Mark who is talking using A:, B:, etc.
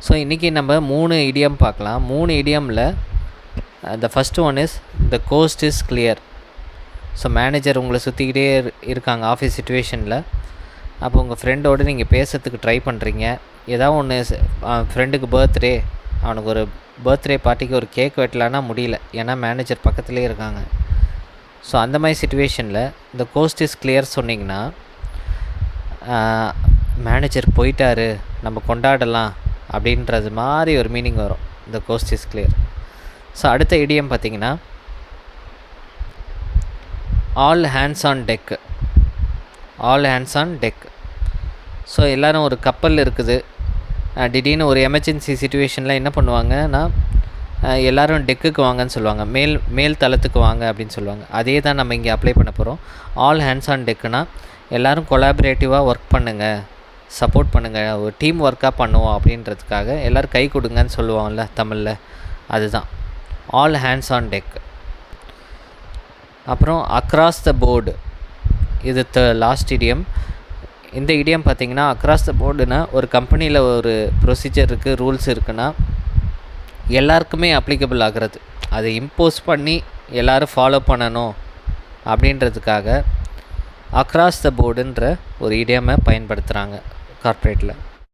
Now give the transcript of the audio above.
A: So இன்றைக்கி நம்ம 3 idiom பார்க்கலாம். 3 இடியமில் the first one is the coast is clear. So manager உங்களை சுற்றிக்கிட்டே இருக்காங்க ஆஃபீஸ் சிச்சுவேஷனில். அப்போ உங்கள் ஃப்ரெண்டோடு நீங்கள் பேசுறதுக்கு ட்ரை பண்ணுறீங்க. ஏதாவது ஒன்று ஃப்ரெண்டுக்கு பர்த்டே, அவனுக்கு ஒரு பர்த்டே பார்ட்டிக்கு ஒரு கேக் வெட்டலான்னா முடியல, ஏன்னா மேனேஜர் பக்கத்துலேயே இருக்காங்க. ஸோ அந்த மாதிரி சிச்சுவேஷனில் இந்த கோஸ்ட் இஸ் கிளியர் சொன்னிங்கன்னா மேனேஜர் போயிட்டாரு, நம்ம கொண்டாடலாம் அப்படின்றது மாதிரி ஒரு மீனிங் வரும். இந்த கோஸ்ட் இஸ் கிளியர். ஸோ அடுத்த இடியம் பார்த்திங்கன்னா all hands on tech. All hands on tech. So எல்லோரும் ஒரு கப்பல் இருக்குது, திடீர்னு ஒரு எமர்ஜென்சி சிச்சுவேஷனில் என்ன பண்ணுவாங்கன்னா எல்லோரும் டெக்குக்கு வாங்கன்னு சொல்லுவாங்க, மேல் தளத்துக்கு வாங்க அப்படின்னு சொல்லுவாங்க. அதே தான் நம்ம இங்கே அப்ளை பண்ண போகிறோம். ஆல் ஹேண்ட்ஸ் ஆன் டெக்குனா எல்லோரும் கொலாபரேட்டிவாக ஒர்க் பண்ணுங்கள், சப்போர்ட் பண்ணுங்கள், ஒரு டீம் ஒர்க்காக பண்ணுவோம் அப்படின்றதுக்காக எல்லோரும் கை கொடுங்கன்னு சொல்லுவாங்கள்ல தமிழில், அதுதான் ஆல் ஹேண்ட்ஸ் ஆன் டெக். அப்புறம் அக்ராஸ் த போர்டு, இது லாஸ்ட் இடியம். இந்த இடியம் பார்த்திங்கன்னா அக்ராஸ் த போர்டுனா ஒரு கம்பெனியில் ஒரு ப்ரொசீஜர் இருக்குது, ரூல்ஸ் இருக்குன்னா எல்லாருக்குமே அப்ளிகபிள் ஆகிறது, அதை இம்போஸ் பண்ணி எல்லோரும் ஃபாலோ பண்ணணும் அப்படின்றதுக்காக அக்ராஸ் த போர்டுன்ற ஒரு இடியமை பயன்படுத்துகிறாங்க கார்ப்பரேட்டில்.